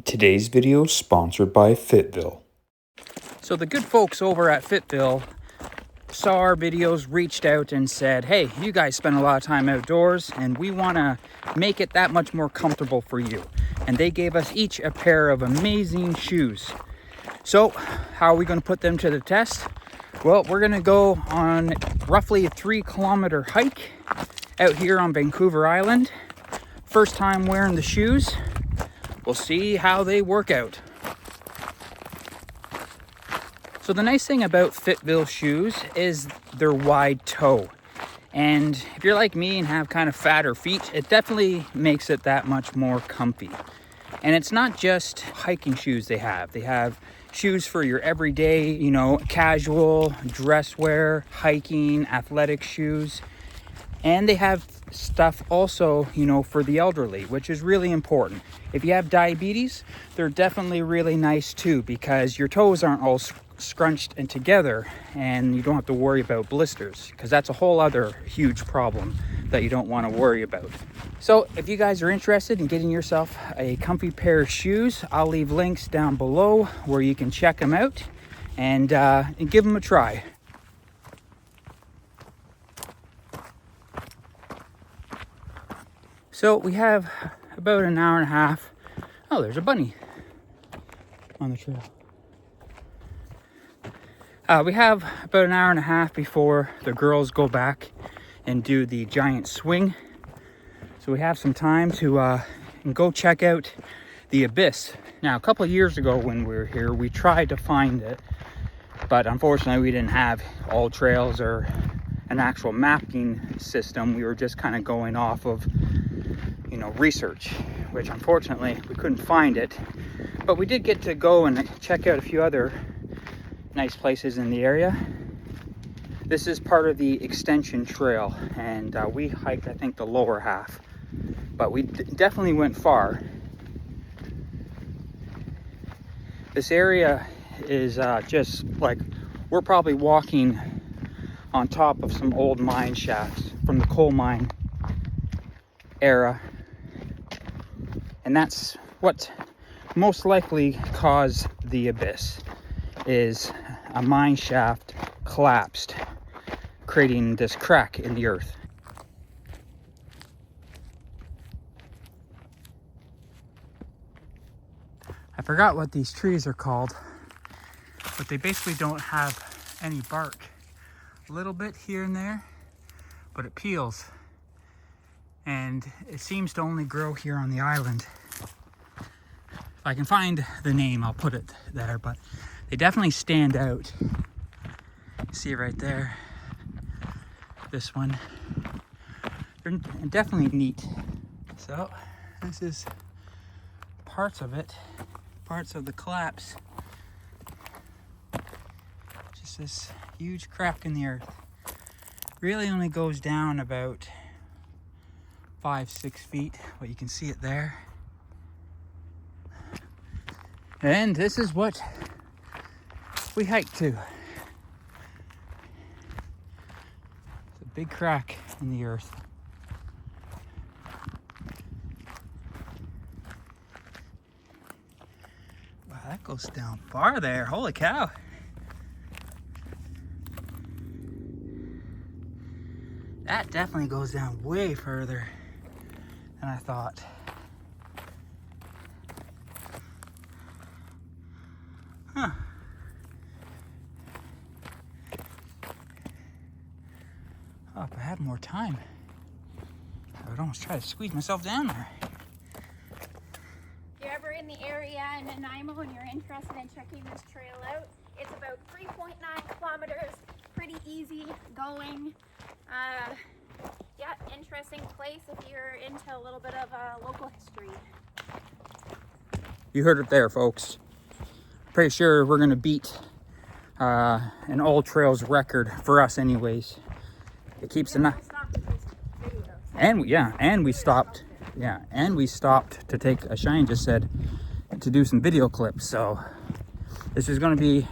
Today's video is sponsored by Fitville. So the good folks over at Fitville saw our videos, reached out and said, hey, you guys spend a lot of time outdoors and we want to make it that much more comfortable for you. And they gave us each a pair of amazing shoes. So how are we going to put them to the test? Well, we're going to go on roughly a 3-kilometer hike out here on Vancouver Island. First time wearing the shoes. We'll see how they work out. So the nice thing about Fitville shoes is their wide toe. And if you're like me and have kind of fatter feet, it definitely makes it that much more comfy. And it's not just hiking shoes they have. They have shoes for your everyday, casual, dress wear, hiking, athletic shoes. And they have stuff also, for the elderly, which is really important. If you have diabetes, they're definitely really nice too, because your toes aren't all scrunched and together and you don't have to worry about blisters, because that's a whole other huge problem that you don't want to worry about. So if you guys are interested in getting yourself a comfy pair of shoes, I'll leave links down below where you can check them out and give them a try. So we have about an hour and a half. Oh, there's a bunny on the trail. We have about an hour and a half before the girls go back and do the giant swing. So we have some time to go check out the abyss. Now, a couple of years ago when we were here, we tried to find it, but unfortunately we didn't have all trails or an actual mapping system. We were just kind of going off of research, which unfortunately we couldn't find it, but we did get to go and check out a few other nice places in the area. This is part of the extension trail, and we hiked, I think, the lower half, but we definitely went far. This area is just like, we're probably walking on top of some old mine shafts from the coal mine era. And that's what most likely caused the abyss, is a mine shaft collapsed, creating this crack in the earth. I forgot what these trees are called, but they basically don't have any bark. A little bit here and there, but it peels. And it seems to only grow here on the island. If I can find the name, I'll put it there, but they definitely stand out. See right there, this one. They're definitely neat. So this is parts of it, parts of the collapse. Just this huge crack in the earth. Really only goes down about 5-6 feet, but you can see it there. And this is what we hiked to. It's a big crack in the earth. Wow, that goes down far there. Holy cow. That definitely goes down way further than I thought. Huh. Oh, if I had more time, I would almost try to squeeze myself down there. If you're ever in the area in Nanaimo and you're interested in checking this trail out, it's about 3.9 kilometers, pretty easy going. Yeah, interesting place if you're into a little bit of local history. You heard it there, folks. Pretty sure we're gonna beat an all trails record for us anyways. It keeps the night. And we stopped to take, as Cheyenne just said, to do some video clips. So this is gonna be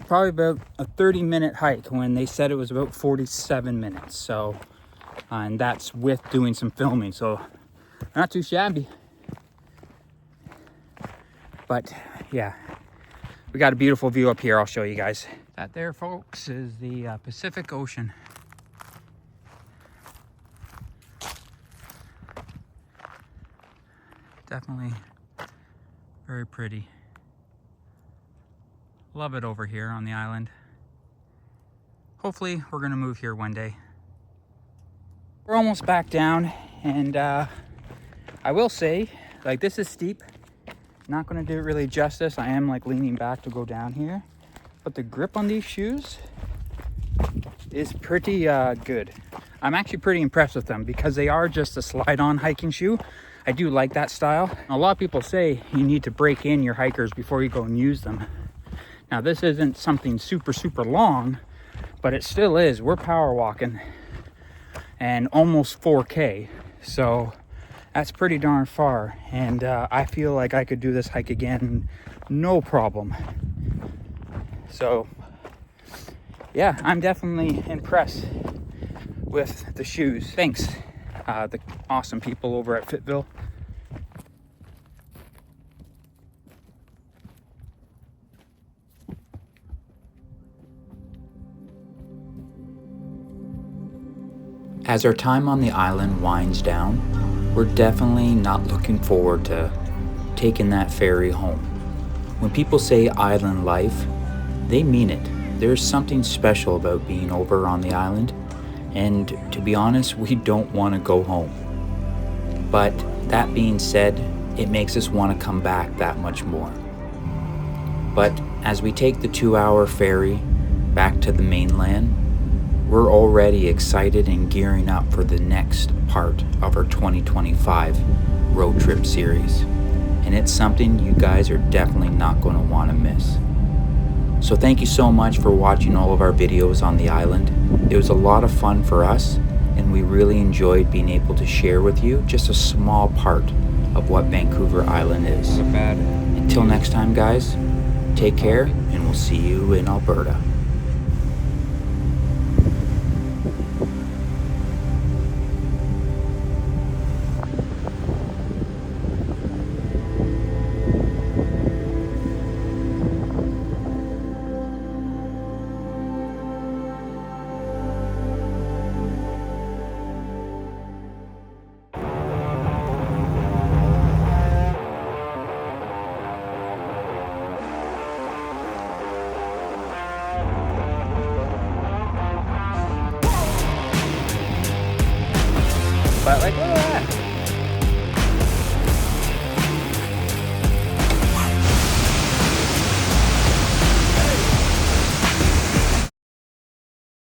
probably about a 30-minute hike when they said it was about 47 minutes. So, and that's with doing some filming. So not too shabby. But yeah, we got a beautiful view up here. I'll show you guys. That there, folks, is the Pacific Ocean. Definitely very pretty. Love it over here on the island. Hopefully we're gonna move here one day. We're almost back down, and I will say, like, this is steep. Not gonna do it really justice. I am like leaning back to go down here, but the grip on these shoes is pretty good. I'm actually pretty impressed with them because they are just a slide-on hiking shoe. I do like that style. A lot of people say you need to break in your hikers before you go and use them. Now this isn't something super long, but it still is. We're power walking and almost 4K, so that's pretty darn far. And I feel like I could do this hike again, no problem. So yeah, I'm definitely impressed with the shoes. Thanks, the awesome people over at Fitville. As our time on the island winds down, we're definitely not looking forward to taking that ferry home. When people say island life, they mean it. There's something special about being over on the island, and to be honest, we don't want to go home. But that being said, it makes us want to come back that much more. But as we take the 2-hour ferry back to the mainland, we're already excited and gearing up for the next part of our 2025 road trip series. And it's something you guys are definitely not going to want to miss. So thank you so much for watching all of our videos on the island. It was a lot of fun for us, and we really enjoyed being able to share with you just a small part of what Vancouver Island is. Until next time, guys, take care, and we'll see you in Alberta.